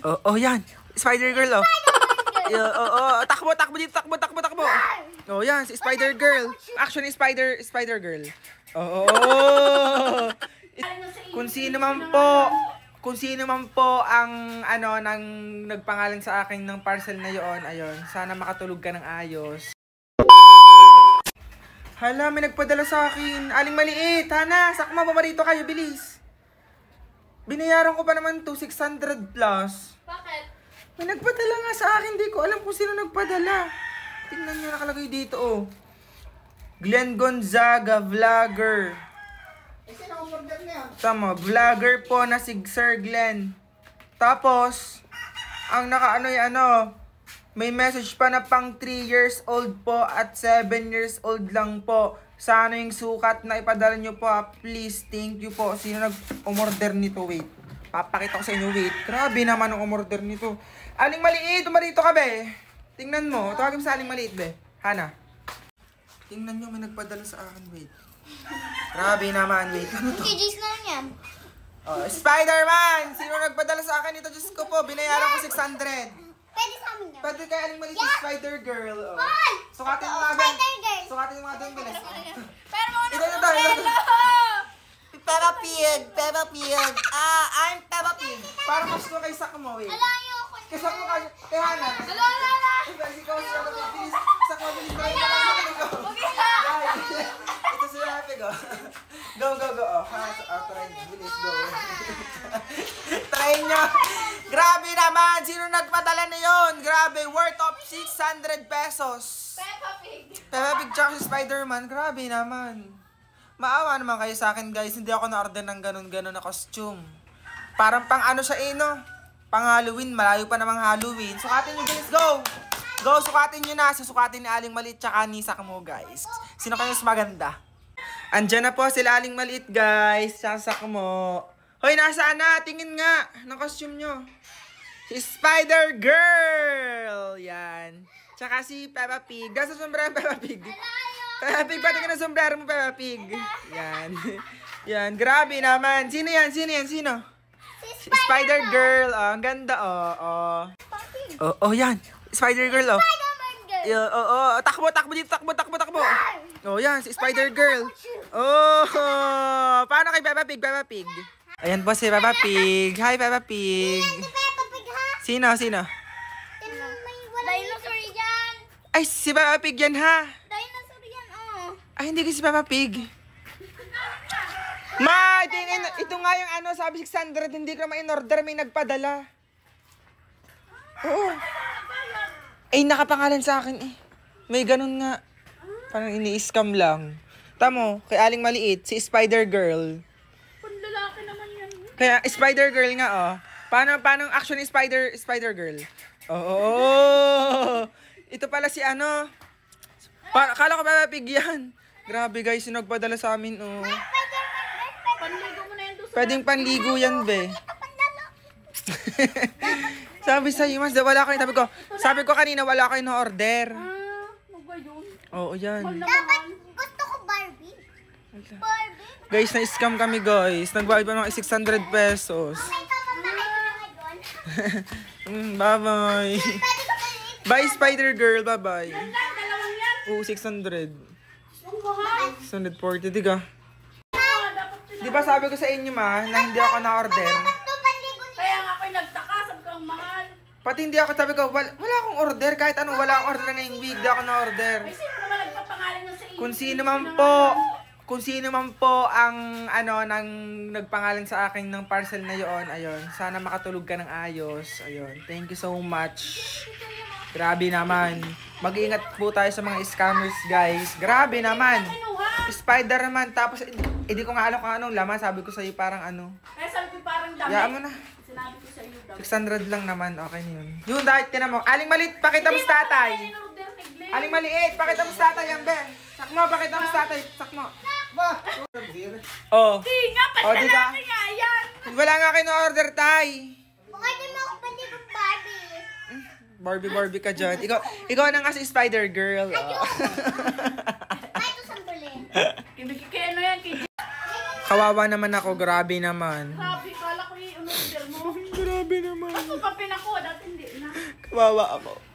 Oh, yan. Spider Girl, oh. Takbo dito, takbo. Oh, yan, si Spider Girl. Actually, Spider Girl. Kung sino man po ang nang nagpangalan sa akin ng parcel na yon, ayun, sana makatulog ka ng ayos. Hala, may nagpadala sa akin. Aling maliit, Hana, sakma ba rito kayo, bilis. Binayaran ko pa naman to, 600 plus. Bakit? May nagpadala nga sa akin, di ko alam kung sino nagpadala. Tingnan nyo, nakalagay dito, oh. Glenn Gonzaga, vlogger. Sino ang order niya? Tama, vlogger po na si Sir Glenn. Tapos, ang may message pa na pang 3 years old po at 7 years old lang po. Sana yung sukat na ipadala nyo po, please, thank you po. Sino nag-umorder nito? Wait, papakita ko sa inyo, wait. Grabe naman ang umorder nito. Aling maliit, umarito ka, be. Tingnan mo, tawagin mo sa aling maliit, be. Hana. Tingnan nyo, may nagpadala sa akin, wait. Grabe naman, wait. Ano to? KJ's lang yan. Oh, Spider-Man! Sino nagpadala sa akin ito? Diyos ko po, binayaran ko 600. Pwede sa amin yan. Pwede kay aling maliit yung Spider-Girl. Oh. Hoy! Sukatin mo nga, Ben. Spider-Girl. Sukatin mo nga doon, bilis. Pero mga Ito. Peppa Pig. I'm Peppa Pig. Parang mas ko kay Sakmo, wait. Alayo ko. Kay Sakmo ka, kay Hana. Ala. Ikaw si Sakmo, bilis. Sakmo, bilis. Okay na. Ito si Happy, go. Go. Oh, try. Bilis, go. Try nyo. Grabe naman. Sino nagpadala na yun? Grabe. Worth of 600 pesos. Peppa Pig tsaka si Spider-Man. Grabe naman. Maawa naman kayo sa akin, guys. Hindi ako na-order ng ganun-ganun na costume. Parang pang siya pang Halloween. Malayo pa namang Halloween. Sukatin nyo, guys. Go! Go, sukatin nyo na. Susukatin ni Aling Maliit tsaka ni Sakmo, guys. Sino kayo mas maganda? Andyan na po sila Aling Maliit, guys. Tsaka Sakmo. Hoy, nasaan na? Tingin nga ng costume nyo. Si Spider Girl. Yan. Tsaka si Peppa Pig. Gasa sombrero Peppa Pig. Peppa Pig, pati ka na sombrero mo, Peppa Pig. Yan. Yan. Grabe naman. Sino yan? Sino? Si Spider Girl. Oh, ang ganda, oh. Oh, yan. Spider Girl, oh. Takbo dito, takbo. Oh, yan, si Spider Girl. Oh, paano kay Peppa Pig? Ayan po si Peppa Pig. Hi, Peppa Pig. Sino? Dinosaur yan. Ay, si Peppa Pig yan, ha? Dinosaur yan, oh. Ay, hindi ko si Peppa Pig. Ma, ito nga yung sabi 600, hindi ko naman in-order, may nagpadala. Oo. Ay, nakapangalan sa akin eh. May ganun nga. Parang ini-scam lang. Tamo, kay Aling Maliit, si Spider Girl. Panlalaki naman yan. Kaya, Spider Girl nga, oh. Paano actually Spider Girl? Oh. Ito pala si kala ko Peppa Pig yan. Grabe guys, yung nagpadala sa amin, oh. Panligo mo na yan doon. Pwedeng panligo yan, be. Sabi sa'yo, mas, wala kayo. Sabi ko kanina, wala kayo na-order. Ano ba yun? Oo, yan. Dapat gusto ko Barbie. Guys, na-scam kami, guys. Nagbayad pa ng 600 pesos. May kapapakay ko na ngayon. Bye-bye. Pwede ko Bye, Spider Girl. Bye-bye. dalawang yan. Oo, 600. Ang mahal. 640, diga. Di ba sabi ko sa inyo, ma, na hindi ako na-order? Kaya nga ako'y nagtaka, sabi ko ang mahal. Pati hindi ako, sabi ko, wala akong order. Kahit anong wala akong order na yung week, di ako na-order. Ay, sino naman nagpapangalan ng sa inyo? Kung sino man po ang nang nagpangalan sa akin ng parcel na yon, ayun, sana makatulog ka ng ayos. Ayun, thank you so much. Grabe naman. Mag-ingat po tayo sa mga scammers, guys. Grabe naman. Spider-Man, tapos hindi ko nga alam kung anong laman. Sabi ko sa'yo parang Kaya sabi ko parang dami. Yaan mo na. Sinabi ko sa iyo daw. 600 lang naman, okay na yun. Yun, dahil tinan mo. Aling Maliit, pakita mo sa tatay. Aling Maliit, pakita mo sa tatay yan, Ben. Sakmo, pakita mo sa tatay. Sakmo. Oh. Di nga, Oh, di ka? pasalaki nga yan. Wala nga kayo na-order, tay. Bukay din mo ako pwede kong Barbie. Barbie ka dyan. Ikaw na nga si Spider Girl. Oh. Ay, ito sandali. Kaya ano yan, kay Kawawa naman ako, grabe naman. Grabe, kala ko yung order mo. Grabe naman. Ako pa pinako, dati hindi na. Kawawa ako.